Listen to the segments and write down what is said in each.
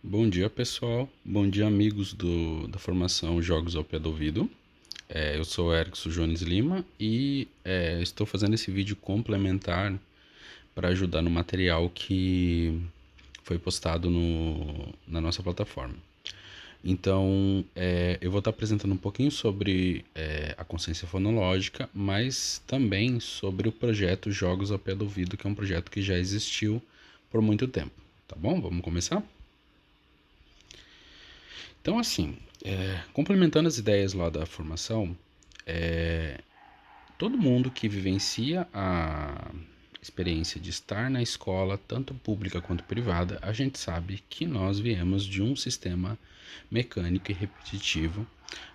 Bom dia, pessoal. Bom dia, amigos da formação Jogos ao Pé do Ouvido. Eu sou o Erickson Jones Lima e estou fazendo esse vídeo complementar para ajudar no material que foi postado na nossa plataforma. Então, eu vou estar apresentando um pouquinho sobre a consciência fonológica, mas também sobre o projeto Jogos ao Pé do Ouvido, que é um projeto que já existiu por muito tempo. Tá bom? Vamos começar? Então, assim, complementando as ideias lá da formação, todo mundo que vivencia a experiência de estar na escola, tanto pública quanto privada, a gente sabe que nós viemos de um sistema mecânico e repetitivo,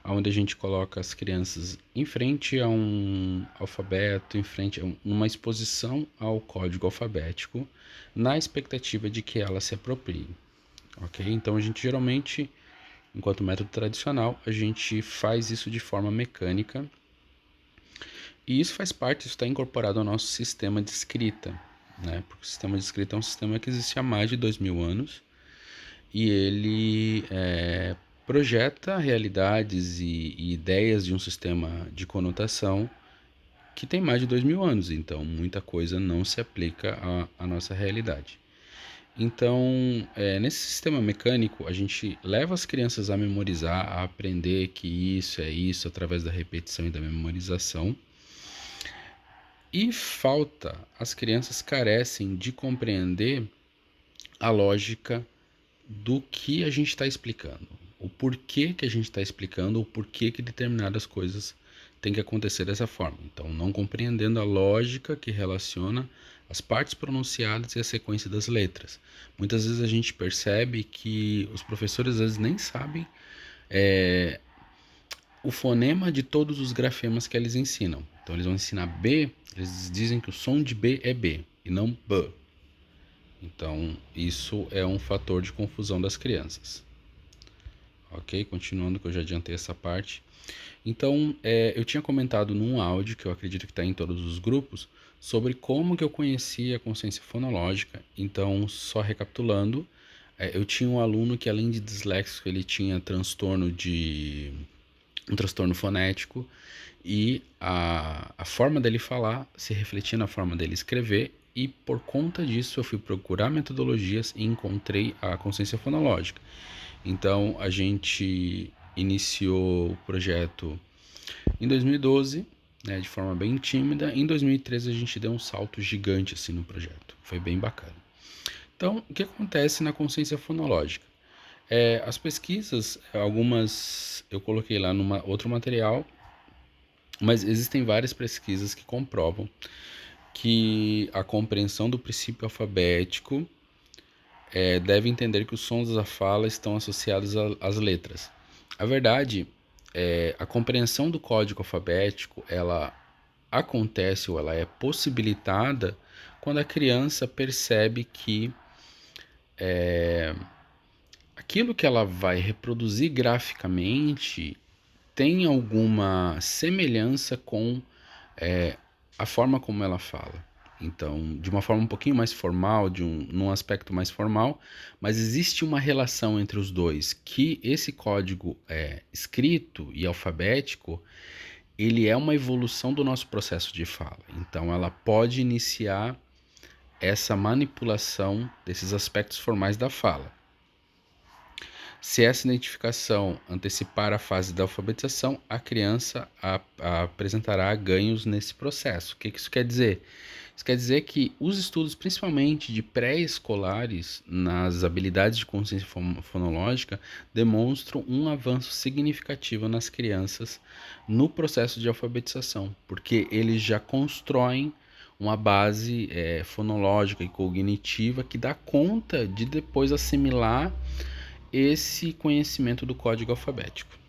onde a gente coloca as crianças em frente a um alfabeto, em frente a uma exposição ao código alfabético, na expectativa de que ela se aproprie. Ok? Então a gente geralmente, enquanto método tradicional, a gente faz isso de forma mecânica e isso faz parte, isso está incorporado ao nosso sistema de escrita, né? Porque o sistema de escrita é um sistema que existe há mais de 2000 anos e ele projeta realidades e ideias de um sistema de conotação que tem mais de 2000 anos, então muita coisa não se aplica à nossa realidade. Então, nesse sistema mecânico, a gente leva as crianças a memorizar, a aprender que isso é isso através da repetição e da memorização. E falta, as crianças carecem de compreender a lógica do que a gente está explicando, o porquê que a gente está explicando, o porquê que determinadas coisas têm que acontecer dessa forma. Então, não compreendendo a lógica que relaciona as partes pronunciadas e a sequência das letras. Muitas vezes a gente percebe que os professores às vezes nem sabem o fonema de todos os grafemas que eles ensinam. Então, eles vão ensinar B, eles dizem que o som de B é B e não B. Então, isso é um fator de confusão das crianças. Ok? Continuando, que eu já adiantei essa parte. Então, eu tinha comentado num áudio, que eu acredito que está em todos os grupos, sobre como que eu conhecia a consciência fonológica. Então, só recapitulando, eu tinha um aluno que, além de disléxico, ele tinha um transtorno fonético, e a forma dele falar se refletia na forma dele escrever, e por conta disso eu fui procurar metodologias e encontrei a consciência fonológica. Então a gente iniciou o projeto em 2012, né, de forma bem tímida. Em 2013 a gente deu um salto gigante assim no projeto, foi bem bacana. Então, o que acontece na consciência fonológica? As pesquisas, algumas eu coloquei lá numa outro material, mas existem várias pesquisas que comprovam que a compreensão do princípio alfabético deve entender que os sons da fala estão associados às letras. A verdade a compreensão do código alfabético, ela acontece ou ela é possibilitada quando a criança percebe que aquilo que ela vai reproduzir graficamente tem alguma semelhança com a forma como ela fala. Então, de uma forma um pouquinho mais formal, num aspecto mais formal, mas existe uma relação entre os dois, que esse código escrito e alfabético, ele é uma evolução do nosso processo de fala. Então, ela pode iniciar essa manipulação desses aspectos formais da fala. Se essa identificação antecipar a fase da alfabetização, a criança apresentará ganhos nesse processo. O que isso quer dizer? Isso quer dizer que os estudos, principalmente de pré-escolares, nas habilidades de consciência fonológica, demonstram um avanço significativo nas crianças no processo de alfabetização, porque eles já constroem uma base fonológica e cognitiva que dá conta de depois assimilar esse conhecimento do código alfabético.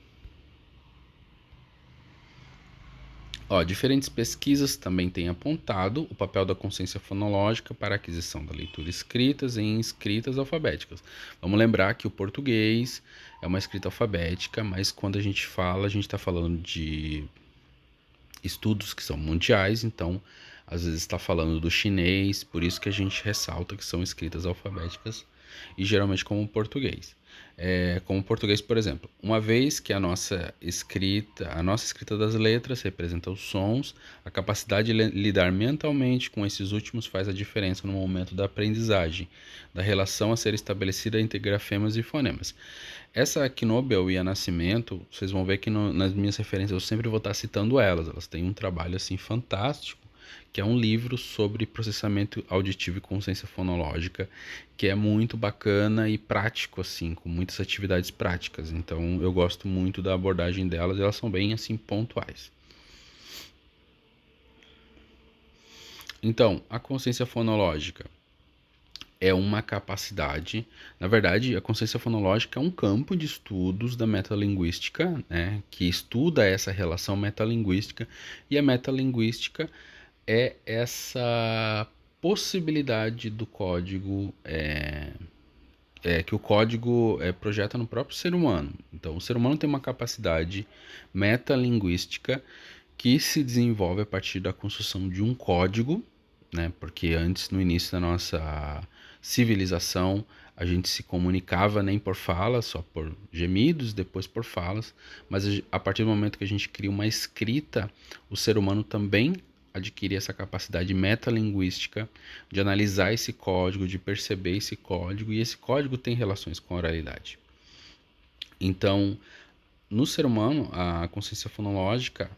Diferentes pesquisas também têm apontado o papel da consciência fonológica para a aquisição da leitura escritas em escritas alfabéticas. Vamos lembrar que o português é uma escrita alfabética, mas quando a gente fala, a gente está falando de estudos que são mundiais, então às vezes está falando do chinês, por isso que a gente ressalta que são escritas alfabéticas e geralmente como português. Como português, por exemplo, uma vez que a nossa escrita das letras representa os sons, a capacidade de lidar mentalmente com esses últimos faz a diferença no momento da aprendizagem, da relação a ser estabelecida entre grafemas e fonemas. Essa aqui Knobel e a Nascimento, vocês vão ver que nas minhas referências eu sempre vou estar citando elas. Elas têm um trabalho assim fantástico, que é um livro sobre processamento auditivo e consciência fonológica, que é muito bacana e prático assim, com muitas atividades práticas. Então eu gosto muito da abordagem delas, elas são bem assim pontuais. Então, a consciência fonológica é uma capacidade. Na verdade, a consciência fonológica é um campo de estudos da metalinguística, né, que estuda essa relação metalinguística, e a metalinguística é essa possibilidade do código, que o código projeta no próprio ser humano. Então, o ser humano tem uma capacidade metalinguística que se desenvolve a partir da construção de um código, né? Porque antes, no início da nossa civilização, a gente se comunicava nem por falas, só por gemidos, depois por falas, mas a partir do momento que a gente cria uma escrita, o ser humano também adquire essa capacidade metalinguística de analisar esse código, de perceber esse código, e esse código tem relações com a oralidade. Então, no ser humano, a consciência fonológica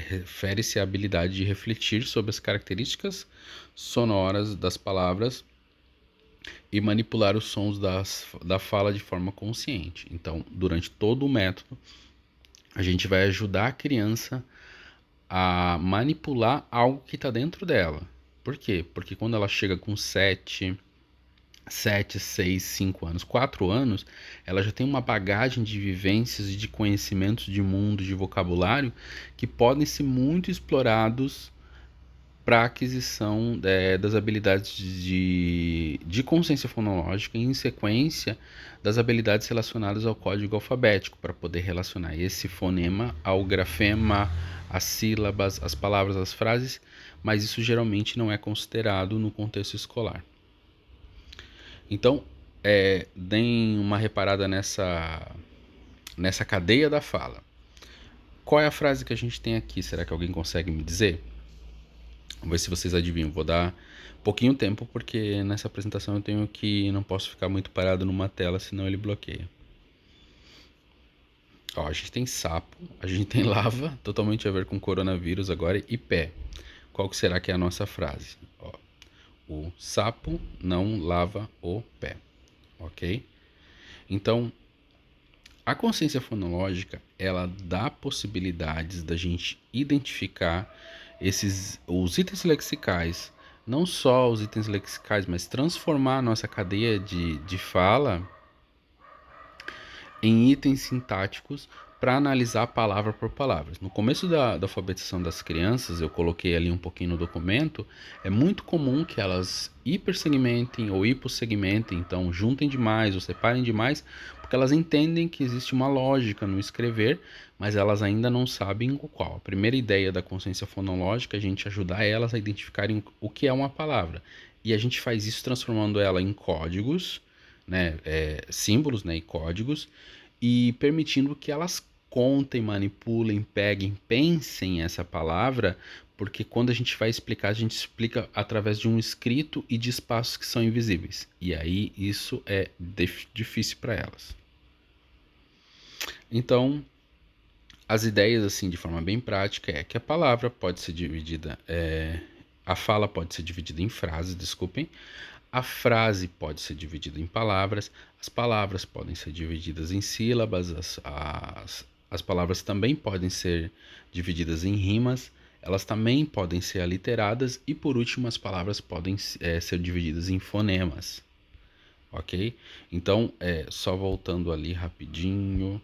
refere-se à habilidade de refletir sobre as características sonoras das palavras e manipular os sons da fala de forma consciente. Então, durante todo o método, a gente vai ajudar a criança a manipular algo que está dentro dela. Por quê? Porque quando ela chega com 7, 6, 5 anos, 4 anos, ela já tem uma bagagem de vivências e de conhecimentos de mundo, de vocabulário, que podem ser muito explorados para a aquisição das habilidades de consciência fonológica e, em sequência, das habilidades relacionadas ao código alfabético, para poder relacionar esse fonema ao grafema, as sílabas, as palavras, as frases, mas isso geralmente não é considerado no contexto escolar. Então, deem uma reparada nessa cadeia da fala. Qual é a frase que a gente tem aqui? Será que alguém consegue me dizer? Vamos ver se vocês adivinham. Vou dar pouquinho tempo, porque nessa apresentação eu tenho que... não posso ficar muito parado numa tela, senão ele bloqueia. Ó, a gente tem sapo, a gente tem lava, totalmente a ver com coronavírus agora, e pé. Qual que será que é a nossa frase? Ó, o sapo não lava o pé, ok? Então, a consciência fonológica, ela dá possibilidades da gente identificar os itens lexicais, não só os itens lexicais, mas transformar a nossa cadeia de fala em itens sintáticos para analisar palavra por palavra. No começo da alfabetização das crianças, eu coloquei ali um pouquinho no documento, é muito comum que elas hipersegmentem ou hipossegmentem, então juntem demais ou separem demais, porque elas entendem que existe uma lógica no escrever, mas elas ainda não sabem o qual. A primeira ideia da consciência fonológica é a gente ajudar elas a identificarem o que é uma palavra. E a gente faz isso transformando ela em códigos, né, símbolos, né, e códigos, e permitindo que elas contem, manipulem, peguem, pensem essa palavra, porque quando a gente vai explicar, a gente explica através de um escrito e de espaços que são invisíveis. E aí isso é difícil para elas. Então, as ideias, assim, de forma bem prática, é que a palavra pode ser dividida, a fala pode ser dividida em frases, desculpem, a frase pode ser dividida em palavras, as palavras podem ser divididas em sílabas, as palavras também podem ser divididas em rimas, elas também podem ser aliteradas e, por último, as palavras podem ser divididas em fonemas, ok? Então, só voltando ali rapidinho.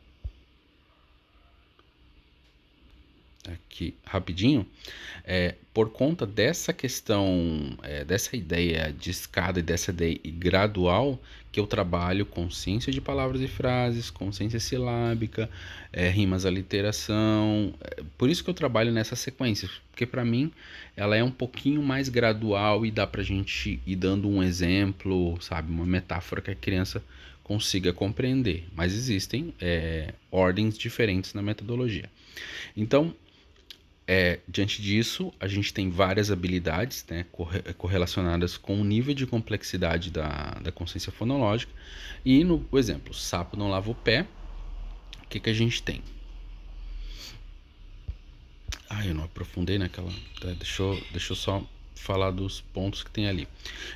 aqui rapidinho. Por conta dessa questão, dessa ideia de escada e dessa ideia gradual, que eu trabalho consciência de palavras e frases, consciência silábica, rimas, aliteração. Por isso que eu trabalho nessa sequência, porque para mim ela é um pouquinho mais gradual e dá pra gente ir dando um exemplo, sabe, uma metáfora que a criança consiga compreender. Mas existem ordens diferentes na metodologia. Então, diante disso, a gente tem várias habilidades, né, correlacionadas com o nível de complexidade da consciência fonológica. E no exemplo, sapo não lava o pé, o que a gente tem? Eu não aprofundei naquela. Deixa eu só falar dos pontos que tem ali.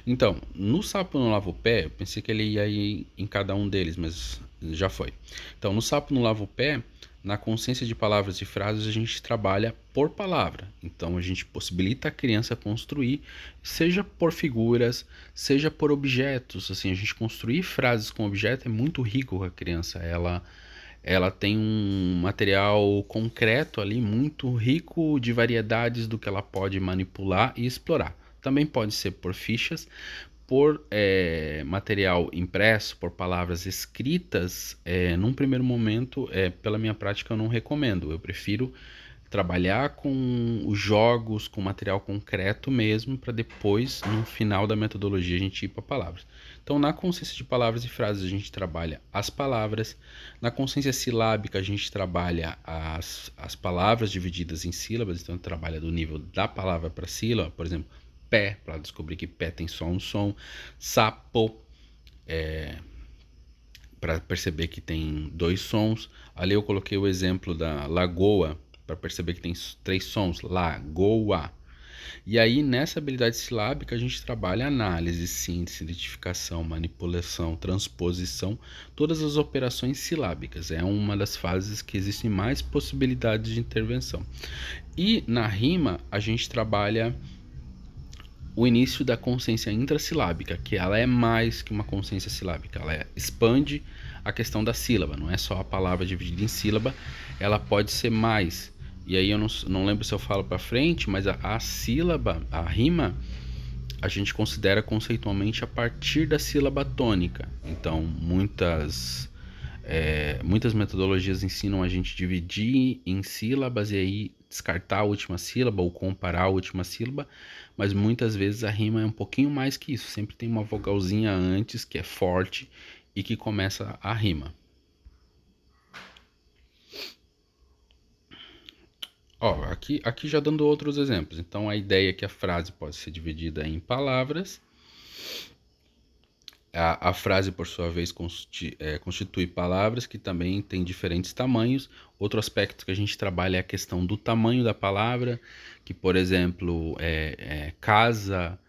Então, no sapo não lava o pé, eu pensei que ele ia ir em cada um deles, mas já foi. Então, no sapo não lava o pé, na consciência de palavras e frases a gente trabalha por palavra. Então, a gente possibilita a criança construir, seja por figuras, seja por objetos. Assim, a gente construir frases com objeto é muito rico com a criança. Ela tem um material concreto ali muito rico de variedades do que ela pode manipular e explorar. Também pode ser por fichas, por material impresso, por palavras escritas. Num primeiro momento, pela minha prática, eu não recomendo. Eu prefiro trabalhar com os jogos, com material concreto mesmo, para depois, no final da metodologia, a gente ir para palavras. Então, na consciência de palavras e frases, a gente trabalha as palavras. Na consciência silábica, a gente trabalha as palavras divididas em sílabas. Então, trabalha do nível da palavra para sílaba. Por exemplo, pé, para descobrir que pé tem só um som. Sapo, para perceber que tem dois sons. Ali eu coloquei o exemplo da lagoa, para perceber que tem 3 sons. Lagoa. E aí, nessa habilidade silábica, a gente trabalha análise, síntese, identificação, manipulação, transposição, todas as operações silábicas. É uma das fases que existem mais possibilidades de intervenção. E na rima, a gente trabalha o início da consciência intrassilábica, que ela é mais que uma consciência silábica, ela expande a questão da sílaba, não é só a palavra dividida em sílaba, ela pode ser mais. E aí eu não lembro se eu falo para frente, mas a sílaba, a rima, a gente considera conceitualmente a partir da sílaba tônica. Então, muitas metodologias ensinam a gente dividir em sílabas e aí descartar a última sílaba ou comparar a última sílaba, mas muitas vezes a rima é um pouquinho mais que isso. Sempre tem uma vogalzinha antes que é forte e que começa a rima. Aqui já dando outros exemplos. Então, a ideia é que a frase pode ser dividida em palavras. A frase, por sua vez, constitui palavras que também têm diferentes tamanhos. Outro aspecto que a gente trabalha é a questão do tamanho da palavra, que, por exemplo, casa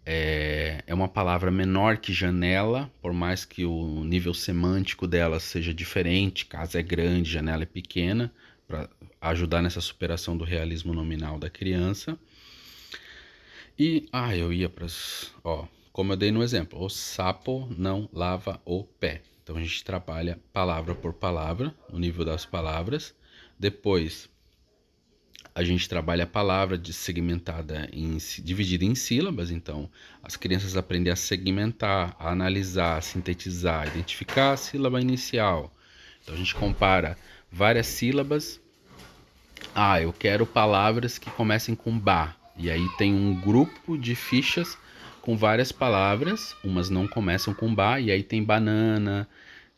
é uma palavra menor que janela, por mais que o nível semântico dela seja diferente. Casa é grande, janela é pequena, para ajudar nessa superação do realismo nominal da criança. E, eu ia para as... como eu dei no exemplo, o sapo não lava o pé. Então a gente trabalha palavra por palavra, no nível das palavras. Depois a gente trabalha a palavra segmentada, dividida em sílabas. Então as crianças aprendem a segmentar, a analisar, a sintetizar, a identificar a sílaba inicial. Então a gente compara várias sílabas. Eu quero palavras que comecem com ba. E aí tem um grupo de fichas com várias palavras, umas não começam com ba, e aí tem banana,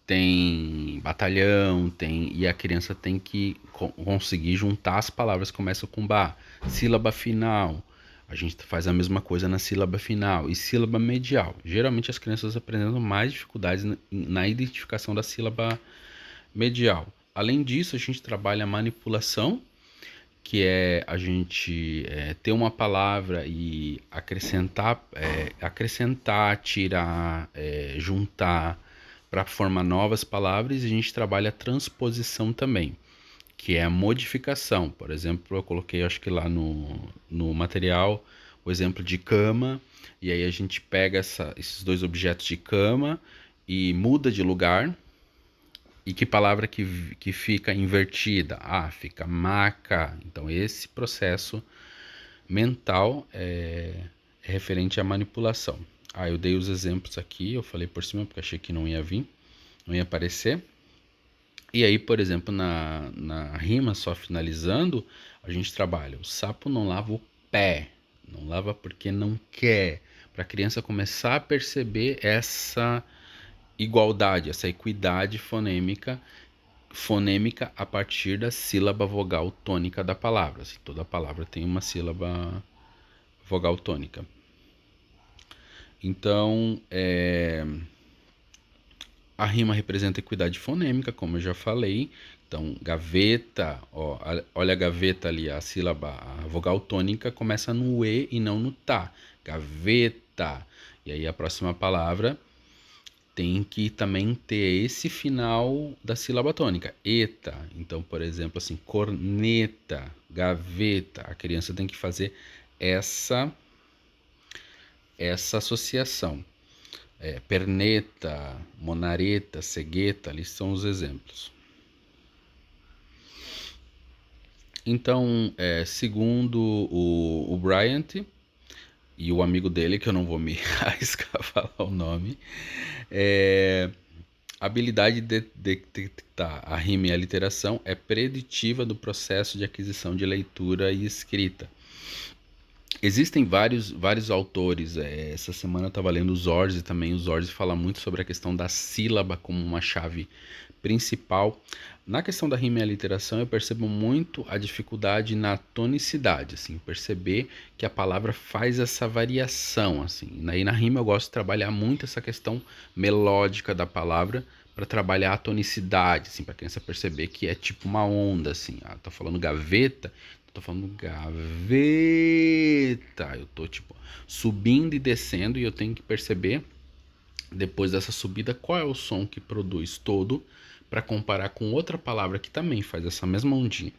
tem batalhão, e a criança tem que conseguir juntar as palavras que começam com ba. Sílaba final, a gente faz a mesma coisa na sílaba final. E sílaba medial, geralmente as crianças apresentam mais dificuldades na identificação da sílaba medial. Além disso, a gente trabalha a manipulação, que é a gente ter uma palavra e acrescentar, tirar, juntar para formar novas palavras. E a gente trabalha a transposição também, que é a modificação. Por exemplo, eu coloquei, acho que lá no material, o exemplo de cama, e aí a gente pega esses dois objetos de cama e muda de lugar. E que palavra que fica invertida? Ah, fica maca. Então, esse processo mental é referente à manipulação. Ah, eu dei os exemplos aqui, eu falei por cima porque achei que não ia vir, não ia aparecer. E aí, por exemplo, na rima, só finalizando, a gente trabalha. O sapo não lava o pé, não lava porque não quer. Para a criança começar a perceber essa igualdade, essa equidade fonêmica a partir da sílaba vogal tônica da palavra. Assim, toda palavra tem uma sílaba vogal tônica. Então, a rima representa equidade fonêmica, como eu já falei. Então, gaveta, ó, olha a gaveta ali, a sílaba, a vogal tônica começa no E e não no tá. Gaveta. E aí a próxima palavra tem que também ter esse final da sílaba tônica, eta. Então, por exemplo, assim, corneta, gaveta. A criança tem que fazer essa associação. Perneta, monareta, cegueta, ali são os exemplos. Então, segundo o Bryant e o amigo dele, que eu não vou me arriscar a falar o nome, a habilidade de detectar a rima e a literação é preditiva do processo de aquisição de leitura e escrita. Existem vários autores. Essa semana eu estava lendo o Zorzi também. O Zorzi fala muito sobre a questão da sílaba como uma chave principal. Na questão da rima e aliteração, eu percebo muito a dificuldade na tonicidade, assim, perceber que a palavra faz essa variação, assim. Aí na rima eu gosto de trabalhar muito essa questão melódica da palavra para trabalhar a tonicidade, assim, para a criança perceber que é tipo uma onda, assim. Ah, tô falando gaveta, tô falando gaveta. Eu tô tipo subindo e descendo e eu tenho que perceber depois dessa subida qual é o som que produz todo para comparar com outra palavra que também faz essa mesma ondinha.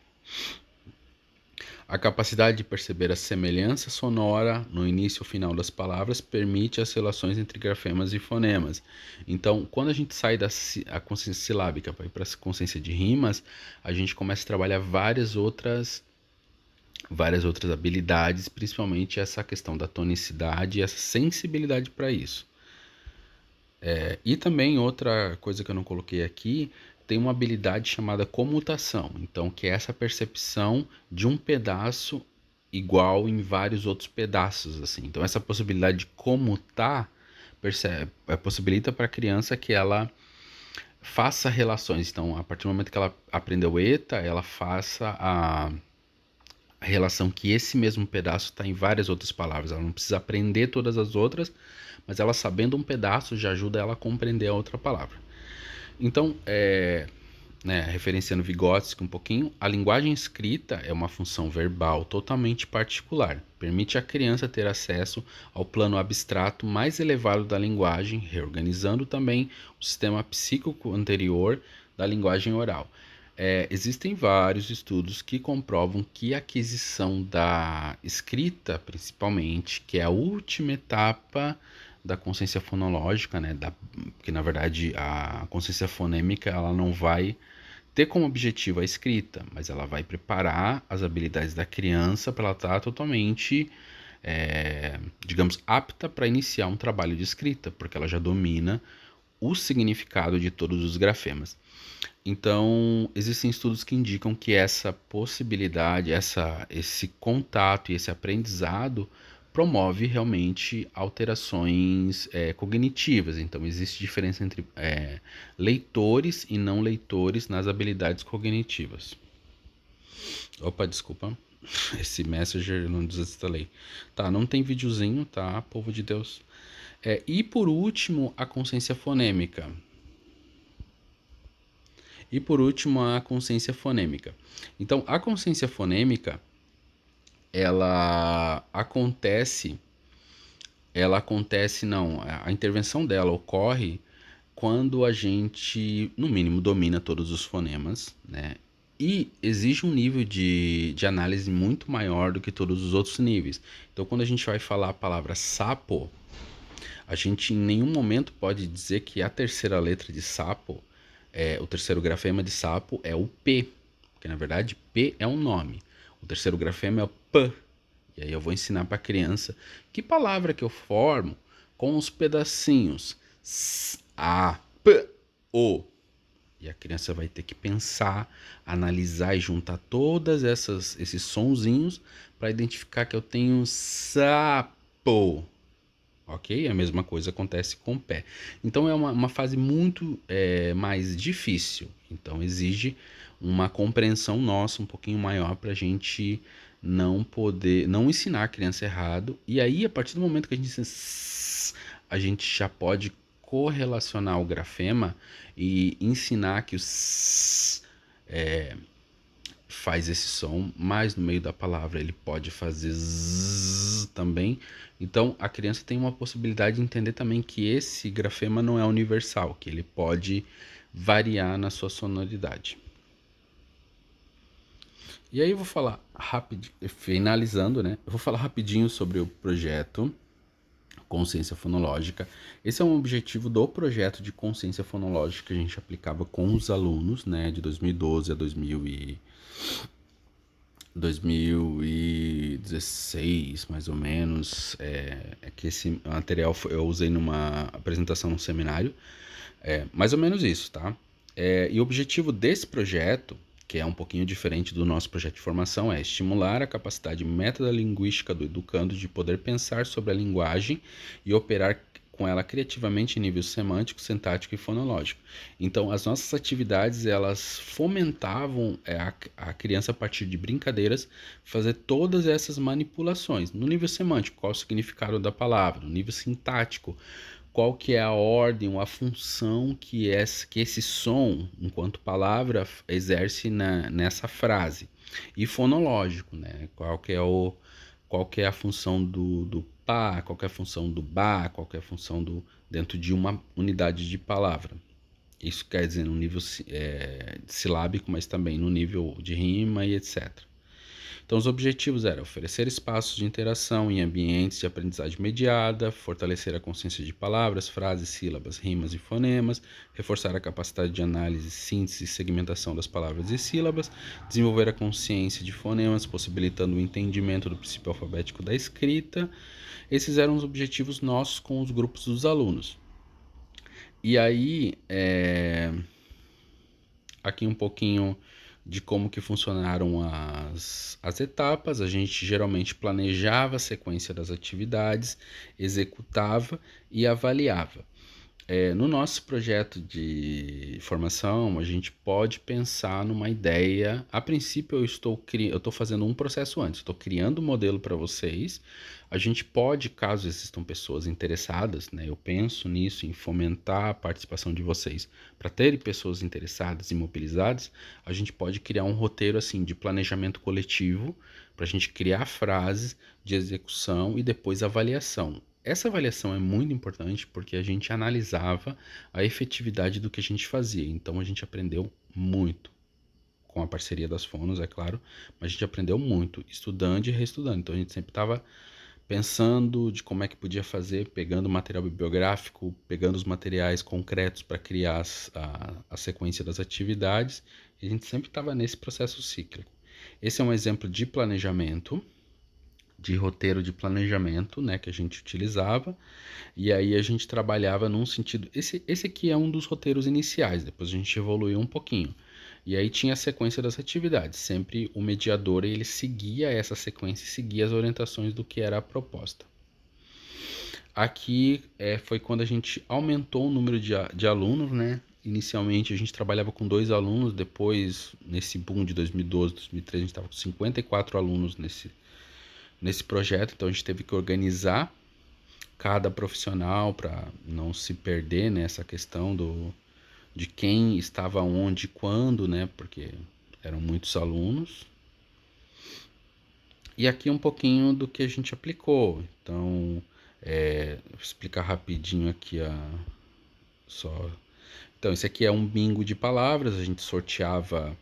A capacidade de perceber a semelhança sonora no início e final das palavras permite as relações entre grafemas e fonemas. Então, quando a gente sai da consciência silábica para ir para a consciência de rimas, a gente começa a trabalhar várias outras habilidades, principalmente essa questão da tonicidade e essa sensibilidade para isso. E também outra coisa que eu não coloquei aqui, tem uma habilidade chamada comutação, então que é essa percepção de um pedaço igual em vários outros pedaços, assim. Então essa possibilidade de comutar possibilita para a criança que ela faça relações. Então, a partir do momento que ela aprendeu eta, ela faça a relação que esse mesmo pedaço está em várias outras palavras. Ela não precisa aprender todas as outras, mas ela sabendo um pedaço já ajuda ela a compreender a outra palavra. Então, referenciando Vygotsky um pouquinho, a linguagem escrita é uma função verbal totalmente particular. Permite à criança ter acesso ao plano abstrato mais elevado da linguagem, reorganizando também o sistema psíquico anterior da linguagem oral. Existem vários estudos que comprovam que a aquisição da escrita, principalmente, que é a última etapa da consciência fonológica, né, porque na verdade a consciência fonêmica ela não vai ter como objetivo a escrita, mas ela vai preparar as habilidades da criança para ela estar totalmente, digamos, apta para iniciar um trabalho de escrita, porque ela já domina o significado de todos os grafemas. Então, existem estudos que indicam que essa possibilidade, esse contato e esse aprendizado promove realmente alterações cognitivas. Então, existe diferença entre leitores e não leitores nas habilidades cognitivas. Opa, desculpa. Esse Messenger eu não desinstalei. Tá, não tem videozinho, tá, povo de Deus. E por último, a consciência fonêmica. E por último, a consciência fonêmica. Então, a consciência fonêmica, a intervenção dela ocorre quando a gente, no mínimo, domina todos os fonemas, né? E exige um nível de análise muito maior do que todos os outros níveis. Então, quando a gente vai falar a palavra sapo, a gente em nenhum momento pode dizer que a terceira letra de sapo O terceiro grafema de sapo é o P, porque na verdade P é um nome. O terceiro grafema é o P. E aí eu vou ensinar para a criança que palavra que eu formo com os pedacinhos S, A, P, O. E a criança vai ter que pensar, analisar e juntar todas esses sonzinhos para identificar que eu tenho sapo. Ok? A mesma coisa acontece com o pé. Então é uma fase muito mais difícil. Então exige uma compreensão nossa um pouquinho maior para a gente não ensinar a criança errado. E aí, a partir do momento que a gente ensina, a gente já pode correlacionar o grafema e ensinar que o faz esse som, mas no meio da palavra ele pode fazer zzz também. Então a criança tem uma possibilidade de entender também que esse grafema não é universal, que ele pode variar na sua sonoridade. E aí eu vou falar rapidinho, finalizando, né? Eu vou falar rapidinho sobre o projeto Consciência Fonológica. Esse é um objetivo do projeto de consciência fonológica que a gente aplicava com os alunos, né, de 2012 a 2016, mais ou menos. Que esse material eu usei numa apresentação no seminário. Mais ou menos isso, tá? E o objetivo desse projeto, que é um pouquinho diferente do nosso projeto de formação, é estimular a capacidade metalinguística do educando de poder pensar sobre a linguagem e operar com ela criativamente em nível semântico, sintático e fonológico. Então, as nossas atividades, elas fomentavam a criança, a partir de brincadeiras, fazer todas essas manipulações. No nível semântico, qual o significado da palavra? No nível sintático, qual que é a ordem ou a função que esse som, enquanto palavra, exerce nessa frase. E fonológico, né? Qual que é a função do pá, qual que é a função do bá, qual que é a função dentro de uma unidade de palavra. Isso quer dizer no nível silábico, mas também no nível de rima e etc. Então, os objetivos eram oferecer espaços de interação em ambientes de aprendizagem mediada, fortalecer a consciência de palavras, frases, sílabas, rimas e fonemas, reforçar a capacidade de análise, síntese e segmentação das palavras e sílabas, desenvolver a consciência de fonemas, possibilitando o entendimento do princípio alfabético da escrita. Esses eram os objetivos nossos com os grupos dos alunos. E aí, aqui um pouquinho de como que funcionaram as etapas. A gente geralmente planejava a sequência das atividades, executava e avaliava. No nosso projeto de formação, a gente pode pensar numa ideia. A princípio, eu estou fazendo um processo antes, estou criando um modelo para vocês. A gente pode, caso existam pessoas interessadas, né, eu penso nisso, em fomentar a participação de vocês, para terem pessoas interessadas e mobilizadas, a gente pode criar um roteiro assim de planejamento coletivo, para a gente criar frases de execução e depois avaliação. Essa avaliação é muito importante porque a gente analisava a efetividade do que a gente fazia. Então a gente aprendeu muito com a parceria das fonos, é claro, mas a gente aprendeu muito estudando e reestudando. Então a gente sempre estava pensando de como é que podia fazer, pegando material bibliográfico, pegando os materiais concretos para criar a sequência das atividades. E a gente sempre estava nesse processo cíclico. Esse é um exemplo de planejamento, de roteiro de planejamento, né, que a gente utilizava, e aí a gente trabalhava num sentido, esse aqui é um dos roteiros iniciais, depois a gente evoluiu um pouquinho, e aí tinha a sequência das atividades, sempre o mediador ele seguia essa sequência, seguia as orientações do que era a proposta. Aqui foi quando a gente aumentou o número de alunos, né? Inicialmente a gente trabalhava com 2 alunos, depois nesse boom de 2012, 2013 a gente estava com 54 alunos nesse projeto, então a gente teve que organizar cada profissional para não se perder nessa questão de quem estava onde e quando, né? Porque eram muitos alunos. E aqui um pouquinho do que a gente aplicou. Então, vou explicar rapidinho aqui só. Então, esse aqui é um bingo de palavras, a gente sorteava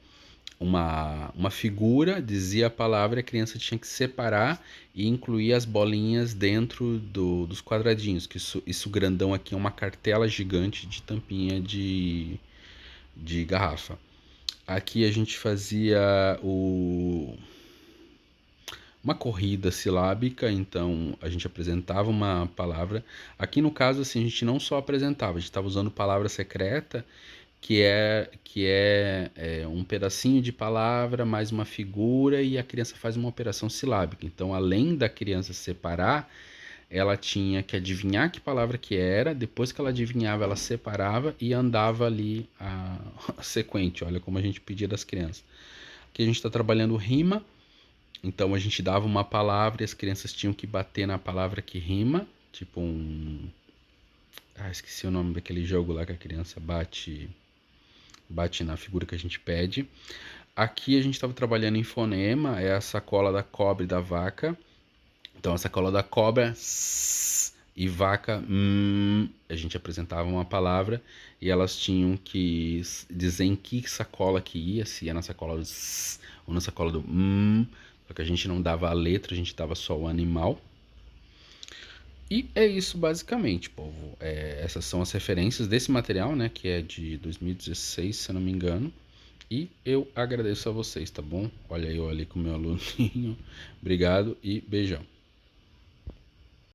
uma figura, dizia a palavra, a criança tinha que separar e incluir as bolinhas dentro dos quadradinhos, que isso grandão aqui é uma cartela gigante de tampinha de garrafa. Aqui a gente fazia uma corrida silábica, então a gente apresentava uma palavra. Aqui no caso, assim, a gente não só apresentava, a gente estava usando palavra secreta, que é um pedacinho de palavra mais uma figura e a criança faz uma operação silábica. Então, além da criança separar, ela tinha que adivinhar que palavra que era, depois que ela adivinhava, ela separava e andava ali a sequente. Olha como a gente pedia das crianças. Aqui a gente está trabalhando rima, então a gente dava uma palavra e as crianças tinham que bater na palavra que rima, tipo um. Ah, esqueci o nome daquele jogo lá que a criança bate na figura que a gente pede. Aqui a gente estava trabalhando em fonema, é a sacola da cobra e da vaca. Então a sacola da cobra e vaca, a gente apresentava uma palavra e elas tinham que dizer em que sacola que ia, se ia na sacola do ou na sacola do só que a gente não dava a letra, a gente dava só o animal. E é isso basicamente, povo. Essas são as referências desse material, né, que é de 2016, se eu não me engano. E eu agradeço a vocês, tá bom? Olha eu ali com o meu aluninho. Obrigado e beijão.